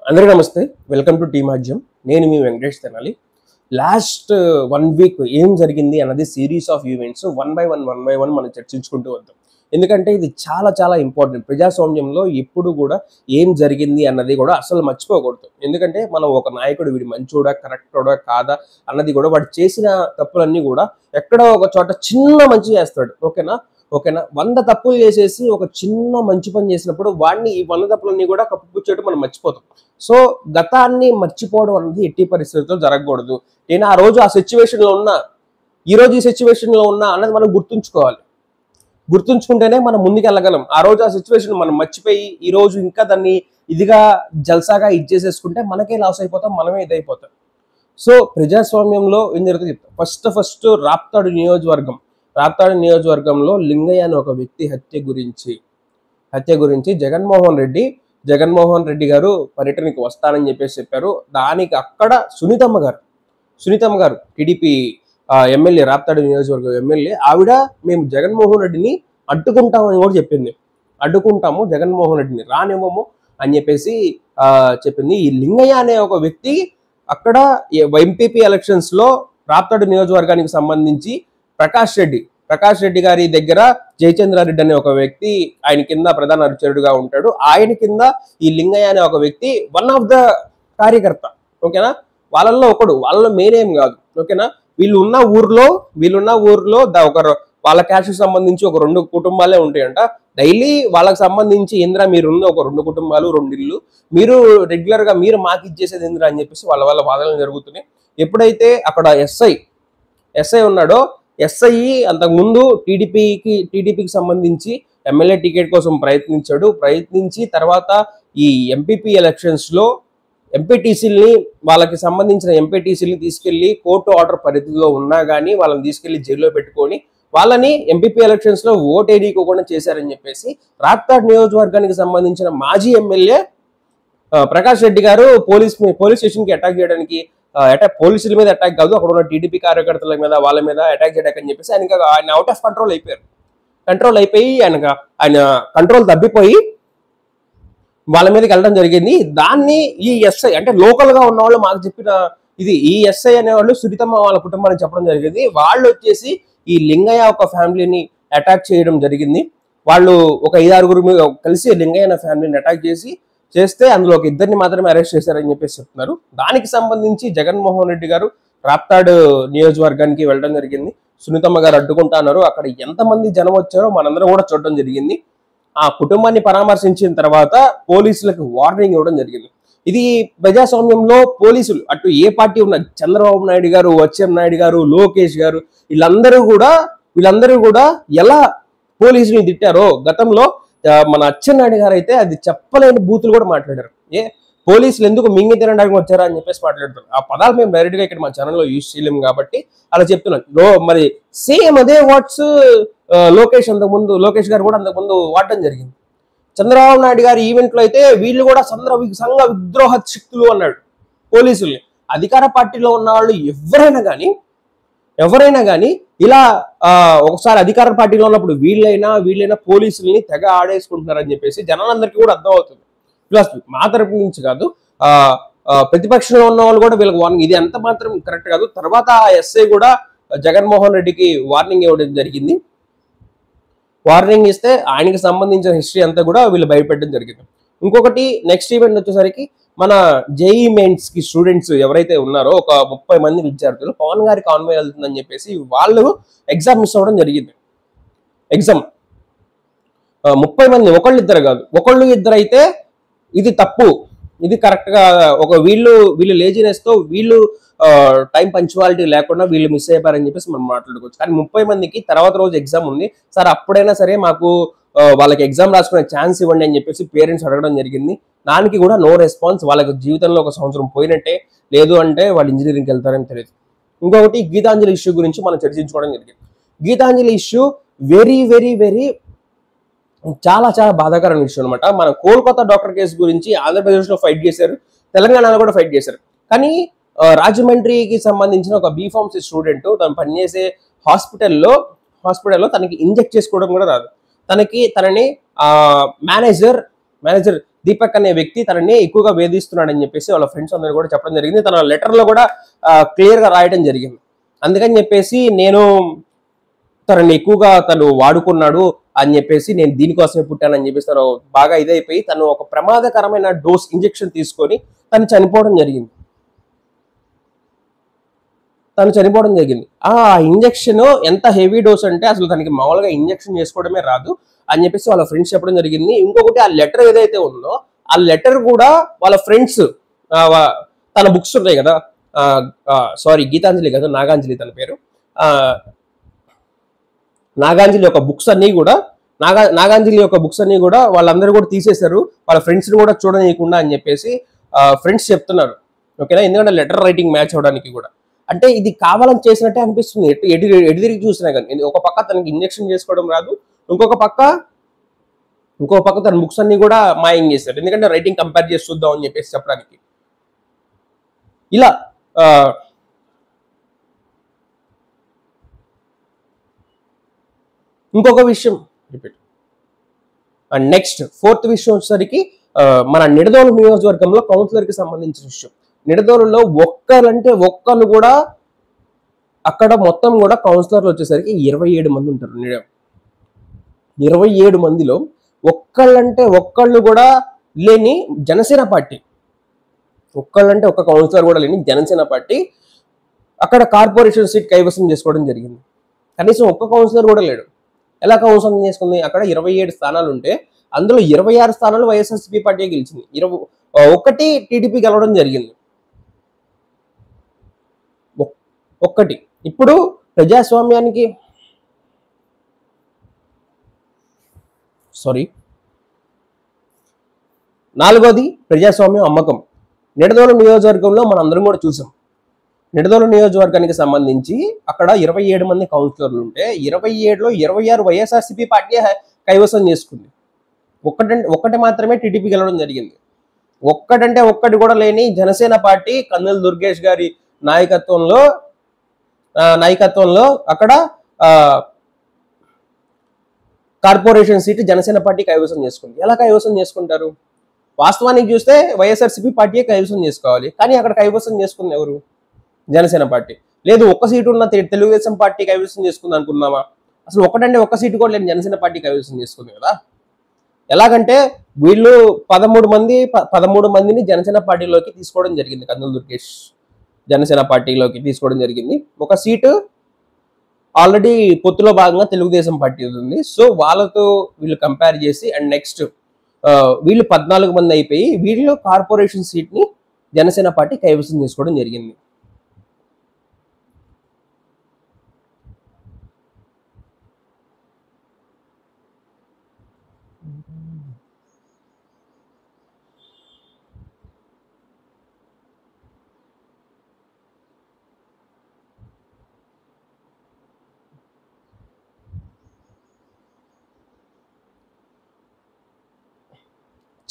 అందరికీ నమస్తే. Welcome to T Madhyam. నేను మీ వెంకటేష్ తెనాలి. లాస్ట్ 1 వీక్ ఏం జరిగింది అన్నది series of events one by one మనం చర్చించుకుంటూ వద్దాం. ఎందుకంటే ఇది చాలా చాలా ఇంపార్టెంట్. ప్రజాస్వామ్యంలో ఎప్పుడు కూడా ఏం జరిగింది అన్నది కూడా అసలు మర్చిపోకూడదు. ఎందుకంటే మనం ఒక నాయకుడు వీడి మంచోడా కరెక్టోడా కాదా అన్నది కూడా వాడు చేసిన తప్పులన్నీ కూడా ఎక్కడో ఒక చోట చిన్న మంచి చేస్తాడు. ఓకేనా 100 తప్పులు చేసేసి ఒక చిన్న మంచి పని చేసినప్పుడు వాడిని ఈ 100 తప్పులన్నీ కూడా కప్పుపుచ్చేట్టు మనం మర్చిపోతాం. సో గతాన్ని మర్చిపోవడం అనేది ఎట్టి పరిస్థితుల్లో జరగకూడదు. నేను ఆ రోజు ఆ సిచ్యువేషన్ లో ఉన్నా, ఈ రోజు ఈ సిచ్యువేషన్ లో ఉన్నా అన్నది మనం గుర్తుంచుకోవాలి. గుర్తుంచుకుంటేనే మనం ముందుకు వెళ్ళగలం. ఆ రోజు ఆ సిచ్యువేషన్ మనం మర్చిపోయి ఈ రోజు ఇంకా దాన్ని ఇదిగా జల్సాగా ఇచ్చేసేసుకుంటే మనకే లాస్ అయిపోతాం, మనమే ఇదైపోతాం. సో ప్రజాస్వామ్యంలో ఏం జరుగుతుంది చెప్తాం. ఫస్ట్ రాప్తాడు నియోజకవర్గంలో లింగయ్య అనే ఒక వ్యక్తి హత్య గురించి జగన్మోహన్ రెడ్డి గారు పర్యటనకి వస్తానని చెప్పారు. దానికి అక్కడ సునీతమ్మ గారు టీడీపీ ఎమ్మెల్యే, రాప్తాడు నియోజకవర్గం ఎమ్మెల్యే, ఆవిడ మేము జగన్మోహన్ రెడ్డిని అడ్డుకుంటామని కూడా చెప్పింది. అడ్డుకుంటాము జగన్మోహన్ రెడ్డిని, రానివ్వము అని చెప్పేసి చెప్పింది. ఈ లింగయ్య అనే ఒక వ్యక్తి అక్కడ ఎంపీపీ ఎలక్షన్స్ లో రాప్తాడు నియోజకవర్గానికి సంబంధించి ప్రకాష్ రెడ్డి గారి దగ్గర జయచంద్రారెడ్డి అనే ఒక వ్యక్తి ఆయన కింద ప్రధాన అనుచరుడుగా ఉంటాడు. ఆయన కింద ఈ లింగయ్య అనే ఒక వ్యక్తి వన్ ఆఫ్ ద కార్యకర్త. ఓకేనా, వాళ్ళల్లో ఒకడు, వాళ్ళలో మెయిన్ ఏం కాదు. ఓకేనా, వీళ్ళున్న ఊర్లో వాళ్ళ క్యాస్ట్ సంబంధించి ఒక 2 కుటుంబాలే ఉంటాయంట. డైలీ వాళ్ళకి సంబంధించి ఇంద్ర మీరున్న ఒక 2 కుటుంబాలు 2 ఇళ్ళు, మీరు రెగ్యులర్ గా మీరు మాకు ఇచ్చేసేది ఇంద్ర అని చెప్పేసి వాళ్ళ వాదనలు జరుగుతున్నాయి. ఎప్పుడైతే అక్కడ ఎస్ఐ ఉన్నాడో, ఎస్ఐ అంతకుముందు టీడీపీకి సంబంధించి ఎమ్మెల్యే టికెట్ కోసం ప్రయత్నించి తర్వాత ఈ ఎంపీపీ ఎలక్షన్స్ లో వాళ్ళకి సంబంధించిన ఎంపీటీసీలని తీసుకెళ్లి కోర్టు ఆర్డర్ పరిధిలో ఉన్నా కానీ వాళ్ళని తీసుకెళ్లి జైల్లో పెట్టుకొని వాళ్ళని ఎంపీపీ ఎలక్షన్స్ లో ఓట్ వేయకుండా చేశారని చెప్పేసి రాప్తాడ్ నియోజకవర్గానికి సంబంధించిన మాజీ ఎమ్మెల్యే ప్రకాష్ రెడ్డి గారు పోలీస్ స్టేషన్ కి అటాక్ చేయడానికి, పోలీసుల మీద అటాక్ కాదు, అక్కడ ఉన్న టీడీపీ కార్యకర్తల మీద వాళ్ళ మీద అటాక్ చేయడానికి అని చెప్పేసి ఆయన అవుట్ ఆఫ్ కంట్రోల్ అయిపోయి ఆయన కంట్రోల్ తప్పిపోయి వాళ్ళ మీదకి వెళ్ళడం జరిగింది. దాన్ని ఈ ఎస్ఐ అంటే లోకల్ గా ఉన్న వాళ్ళు మాకు చెప్పిన ఈ ఎస్ఐ అనేవాళ్ళు సునీతమ్మ వాళ్ళ కుటుంబానికి చెప్పడం జరిగింది. వాళ్ళు వచ్చేసి ఈ లింగయ్య ఒక ఫ్యామిలీని అటాక్ చేయడం జరిగింది. వాళ్ళు ఒక 5-6 కలిసి లింగయ్య అనే ఫ్యామిలీని అటాక్ చేస్తే అందులో ఒక 2 మాత్రమే అరెస్ట్ చేశారని చెప్పేసి చెప్తున్నారు. దానికి సంబంధించి జగన్మోహన్ రెడ్డి గారు రాప్తాడు నియోజకవర్గానికి వెళ్ళడం జరిగింది. సునీతమ్మ గారు అడ్డుకుంటున్నారు. అక్కడ ఎంతమంది జనం వచ్చారో మనందరం కూడా చూడడం జరిగింది. ఆ కుటుంబాన్ని పరామర్శించిన తర్వాత పోలీసులకు వార్నింగ్ ఇవ్వడం జరిగింది. ఇది ప్రజాస్వామ్యంలో పోలీసులు అటు ఏ పార్టీ ఉన్న చంద్రబాబు నాయుడు గారు, నాయుడు గారు, లోకేష్ గారు వీళ్ళందరూ కూడా ఎలా పోలీసుని తిట్టారో గతంలో మన అచ్చెన్నాయుడు గారు అయితే అది చెప్పలేని బూతులు కూడా మాట్లాడారు. పోలీసులు ఎందుకు మింగి తినడానికి వచ్చారా అని చెప్పేసి మాట్లాడుతారు. ఆ పదాలు మేము డైరెక్ట్ గా ఇక్కడ మా ఛానల్లో యూజ్ చేయలేము కాబట్టి అలా చెప్తున్నాను. మరి సేమ్ అదే వర్డ్స్ లోకేష్ గారు కూడా అంతకుముందు వాడటం జరిగింది. చంద్రబాబు నాయుడు గారి ఈవెంట్ లో అయితే వీళ్ళు కూడా సంఘ విద్రోహ శక్తులు అన్నాడు పోలీసుల్ని. అధికార పార్టీలో ఉన్న వాళ్ళు ఎవరైనా కానీ ఇలా ఒకసారి అధికార పార్టీలో ఉన్నప్పుడు వీళ్ళైనా పోలీసుల్ని తెగ ఆడేసుకుంటున్నారని చెప్పేసి జనాలందరికీ కూడా అర్థం అవుతుంది. ప్లస్ మా తరపు నుంచి కాదు, ప్రతిపక్షంలో ఉన్న వాళ్ళు కూడా వీళ్ళకి వార్నింగ్, ఇది ఎంత మాత్రం కరెక్ట్ కాదు. తర్వాత ఆ ఎస్ఐ కూడా జగన్మోహన్ రెడ్డికి వార్నింగ్ ఇవ్వడం జరిగింది. వార్నింగ్ ఇస్తే ఆయనకి సంబంధించిన హిస్టరీ అంతా కూడా వీళ్ళు భయపెట్టడం జరిగింది. ఇంకొకటి నెక్స్ట్ ఈవెంట్ వచ్చేసరికి మన జేఈ మెయిన్స్ కి స్టూడెంట్స్ ఎవరైతే ఉన్నారో ఒక 30 మంది విద్యార్థులు పవన్ గారి కాన్వాయ్ వెళ్తుందని చెప్పేసి వాళ్ళు ఎగ్జామ్ మిస్ అవ్వడం జరిగింది. 30 మంది, ఒకళ్ళిద్దరు కాదు, ఒకళ్ళు-2 అయితే ఇది తప్పు, ఇది కరెక్ట్ గా వీళ్ళు లేజినెస్ తో వీళ్ళు టైం పంచువాలిటీ లేకుండా వీళ్ళు మిస్ అయిపోయారని చెప్పేసి మనం మాట్లాడుకోవచ్చు. కానీ 30 మందికి తర్వాత రోజు ఎగ్జామ్ ఉంది సార్, అప్పుడైనా సరే మాకు వాళ్ళకి ఎగ్జామ్ రాసుకునే ఛాన్స్ ఇవ్వండి అని చెప్పేసి పేరెంట్స్ అడగడం జరిగింది. దానికి కూడా నో రెస్పాన్స్. వాళ్ళకి జీవితంలో ఒక సంవత్సరం పోయినట్టే, లేదు అంటే వాళ్ళు ఇంజనీరింగ్కి వెళ్తారని తెలియదు. ఇంకొకటి గీతాంజలి ఇష్యూ గురించి మనం చర్చించుకోవడం జరిగింది. Geetanjali issue very very very చాలా చాలా బాధాకరమైన విషయం అనమాట. మన కోల్కతా డాక్టర్ కేసు గురించి ఆంధ్రప్రదేశ్ లో ఫైట్ చేశారు, తెలంగాణలో కూడా ఫైట్ చేశారు. కానీ రాజమండ్రికి సంబంధించిన ఒక బీఫార్మసీ స్టూడెంట్ తను పనిచేసే హాస్పిటల్లో తనకి ఇంజెక్ట్ చేసుకోవడం కూడా రాదు. తనని మేనేజర్ మేనేజర్ దీపక్ అనే వ్యక్తి తనని ఎక్కువగా వేధిస్తున్నాడని చెప్పేసి వాళ్ళ ఫ్రెండ్స్ అందరూ కూడా చెప్పడం జరిగింది. తన లెటర్ లో కూడా క్లియర్ గా రాయడం జరిగింది. అందుకని చెప్పేసి నేను తనని ఎక్కువగా తను వాడుకున్నాడు అని చెప్పేసి, నేను దీనికోసమే పుట్టానని చెప్పేసి తను బాగా ఇదైపోయి తను ఒక ప్రమాదకరమైన డోస్ ఇంజెక్షన్ తీసుకొని తను చనిపోవడం జరిగింది. ఆ ఇంజెక్షన్ ఎంత హెవీ డోస్ అంటే అసలు తనకి మామూలుగా ఇంజెక్షన్ చేసుకోవడమే రాదు అని చెప్పేసి వాళ్ళ ఫ్రెండ్స్ చెప్పడం జరిగింది. ఇంకొకటి ఆ లెటర్ ఏదైతే ఉందో ఆ లెటర్ కూడా వాళ్ళ ఫ్రెండ్స్ తన బుక్స్ ఉంటాయి కదా, సారీ గీతాంజలి కదా, నాగాంజలి తన పేరు, నాగాంజలి యొక్క బుక్స్ అన్ని కూడా నాగాంజలి యొక్క బుక్స్ అన్ని కూడా వాళ్ళందరూ కూడా తీసేశారు, వాళ్ళ ఫ్రెండ్స్ ని కూడా చూడనీయకుండా అని చెప్పేసి ఫ్రెండ్స్ చెప్తున్నారు. ఓకేనా, ఎందుకంటే లెటర్ రైటింగ్ మ్యాచ్ అవడానికి కూడా. అంటే ఇది కావాలని చేసినట్టే అనిపిస్తుంది ఎటు తిరిగి చూసినా కానీ. ఒక పక్క తనకి ఇంజెక్షన్ చేసుకోవడం రాదు, ఇంకొక పక్క తన బుక్స్ అన్ని కూడా మాయం చేశారు, ఎందుకంటే రైటింగ్ కంపేర్ చేసి చూద్దాం అని చెప్పేసి చెప్పడానికి. ఇలా ఇంకొక విషయం రిపీట్. అండ్ నెక్స్ట్ 4th విషయం వచ్చేసరికి మన నిడదవోలు నియోజకవర్గంలో కౌన్సిలర్ కి సంబంధించిన విషయం. నిడదవోలులో ఒక్కళ్ళు కూడా అక్కడ మొత్తం కూడా కౌన్సిలర్లు వచ్చేసరికి 27 మంది ఉంటారు. 27 మందిలో ఒక్కళ్ళు కూడా లేని జనసేన పార్టీ, ఒక్క కౌన్సిలర్ కూడా లేని జనసేన పార్టీ అక్కడ కార్పొరేషన్ సీట్ కైవసం చేసుకోవడం జరిగింది. కనీసం ఒక్క కౌన్సిలర్ కూడా లేడు. ఎలా కౌన్సిలర్ చేసుకుంది? అక్కడ 27 స్థానాలు ఉంటే అందులో 26 స్థానాలు వైఎస్ఆర్సీపీ పార్టీ గెలిచింది, 1 టీడీపీ గెలవడం జరిగింది. ఒక్కటి. ఇప్పుడు ప్రజాస్వామ్యానికి నాలుగోది ప్రజాస్వామ్యం అమ్మకం. నిడదవోలు నియోజకవర్గంలో మనం అందరం కూడా చూసాం. నిడదవోలు నియోజకవర్గానికి సంబంధించి అక్కడ 27 మంది కౌన్సిలర్లు ఉంటే 27లో 26 వైఎస్ఆర్సీపీ పార్టీ కైవసం చేసుకుంది. ఒక్కటి మాత్రమే టీడీపీ గెలవడం జరిగింది. ఒక్కటి కూడా లేని జనసేన పార్టీ కందుల దుర్గేష్ గారి నాయకత్వంలో అక్కడ కార్పొరేషన్ సీటు జనసేన పార్టీ కైవసం చేసుకుంది. ఎలా కైవసం చేసుకుంటారు? వాస్తవానికి చూస్తే వైఎస్ఆర్సీపీ పార్టీ కైవసం చేసుకోవాలి, కానీ అక్కడ కైవసం చేసుకుంది ఎవరు? జనసేన పార్టీ. లేదు, ఒక్క సీటు ఉన్న తెలుగుదేశం పార్టీ కైవసం చేసుకుంది అనుకున్నామా? అసలు ఒక్క సీటు కూడా లేని జనసేన పార్టీ కైవసం చేసుకుంది కదా. ఎలాగంటే వీళ్ళు 13 మందిని జనసేన పార్టీలోకి తీసుకోవడం జరిగింది. కందుల దుర్గేష్ జనసేన పార్టీలోకి తీసుకోవడం జరిగింది. ఒక సీటు ఆల్రెడీ పొత్తులో భాగంగా తెలుగుదేశం పార్టీ ఉంది. సో వాళ్ళతో వీళ్ళు కంపేర్ చేసి అండ్ నెక్స్ట్ వీళ్ళు 14 మంది అయిపోయి వీళ్ళు కార్పొరేషన్ సీట్ ని జనసేన పార్టీ కైవసం చేసుకోవడం జరిగింది.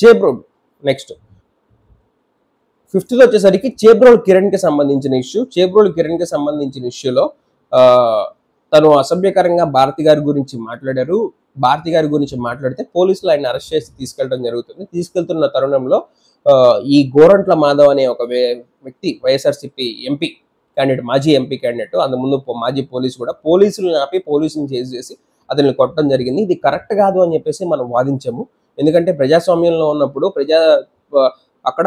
చేబ్రోల్ నెక్స్ట్ 5th వచ్చేసరికి చేబ్రోల్ కిరణ్ కి సంబంధించిన ఇష్యూలో తను అసభ్యకరంగా భారతి గారి గురించి మాట్లాడారు. భారతి గారి గురించి మాట్లాడితే పోలీసులు ఆయన అరెస్ట్ చేసి తీసుకెళ్ళడం జరుగుతుంది. తీసుకెళ్తున్న తరుణంలో ఈ గోరంట్ల మాధవ్ అనే ఒక వ్యక్తి వైఎస్ఆర్సీపీ ఎంపీ క్యాండిడేట్, మాజీ ఎంపీ క్యాండిడేట్, అంతకుముందు మాజీ పోలీసు కూడా, పోలీసులను ఆపి పోలీసులను చేసి అతన్ని కొట్టడం జరిగింది. ఇది కరెక్ట్ కాదు అని చెప్పేసి మనం వాదించాము. ఎందుకంటే ప్రజాస్వామ్యంలో ఉన్నప్పుడు అక్కడ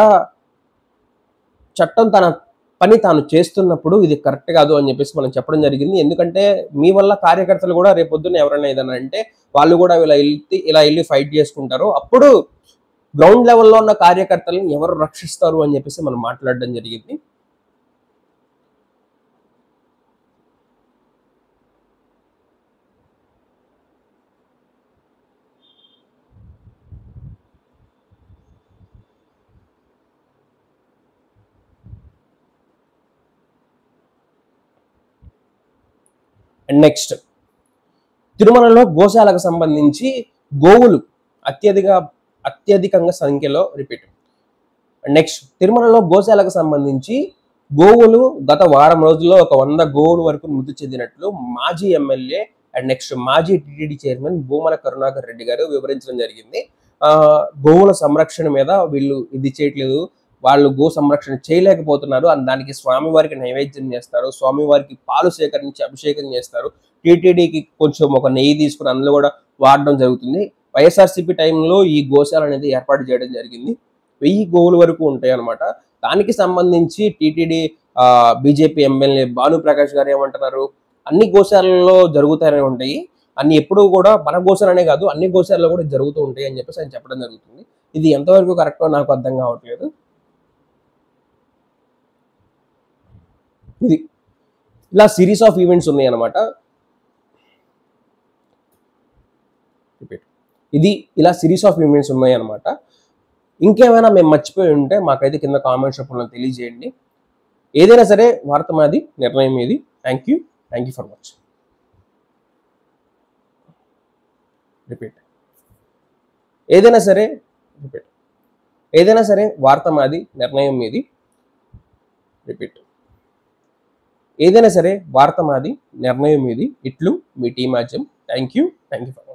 చట్టం తన పని తాను చేస్తున్నప్పుడు ఇది కరెక్ట్ కాదు అని చెప్పేసి మనం చెప్పడం జరిగింది. ఎందుకంటే మీ వల్ల కార్యకర్తలు కూడా రేపొద్దున ఎవరైనా ఏదైనా అంటే వాళ్ళు కూడా ఇలా వెళ్ళి ఫైట్ చేసుకుంటారు. అప్పుడు గ్రౌండ్ లెవెల్లో ఉన్న కార్యకర్తలను ఎవరు రక్షిస్తారు అని చెప్పేసి మనం మాట్లాడడం జరిగింది. అండ్ నెక్స్ట్ తిరుమలలో గోశాలకు సంబంధించి గోవులు అత్యధికంగా సంఖ్యలో రిపీట్. నెక్స్ట్ తిరుమలలో గోశాలకు సంబంధించి గోవులు గత వారం రోజుల్లో ఒక 100 గోవుల వరకు మృతి చెందినట్లు మాజీ ఎమ్మెల్యే అండ్ నెక్స్ట్ మాజీ టీటీడీ చైర్మన్ భూమన కరుణాకర్ రెడ్డి గారు వివరించడం జరిగింది. గోవుల సంరక్షణ మీద వీళ్ళు ఇది చేయట్లేదు, వాళ్ళు గో సంరక్షణ చేయలేకపోతున్నారు అని దానికి స్వామివారికి నైవేద్యం చేస్తారు, స్వామివారికి పాలు సేకరించి అభిషేకం చేస్తారు, టీటీడీకి కొంచెం ఒక నెయ్యి తీసుకుని అందులో కూడా వాడడం జరుగుతుంది. వైఎస్ఆర్సీపీ టైంలో ఈ గోశాల అనేది ఏర్పాటు చేయడం జరిగింది. 1000 గోవుల వరకు ఉంటాయి అనమాట. దానికి సంబంధించి టీటీడీ బీజేపీ ఎమ్మెల్యే భానుప్రకాష్ గారు ఏమంటున్నారు, అన్ని గోశాలలో జరుగుతూనే ఉంటాయి, అన్ని ఎప్పుడూ కూడా మన గోశాలనే కాదు అన్ని గోశాలలో కూడా జరుగుతూ ఉంటాయి అని చెప్పేసి ఆయన చెప్పడం జరుగుతుంది. ఇది ఎంతవరకు కరెక్టో నాకు అర్థం కావట్లేదు. ఇది ఇలా సిరీస్ ఆఫ్ ఈవెంట్స్ ఉన్నాయి అనమాట. ఇది ఇలా సిరీస్ ఆఫ్ ఈవెంట్స్ ఉన్నాయి అనమాట. ఇంకేమైనా మేము మర్చిపోయి ఉంటే మాకైతే కింద కామెంట్స్ రూపంలో తెలియజేయండి. ఏదైనా సరే వార్త మాది, నిర్ణయం మీది. Thank you for watching. ఏదైనా సరే వార్త మాది, నిర్ణయం మీది. ఏదైనా సరే వార్త మాది, నిర్ణయం మీది. ఇట్లు మీ T Madhyam. Thank you for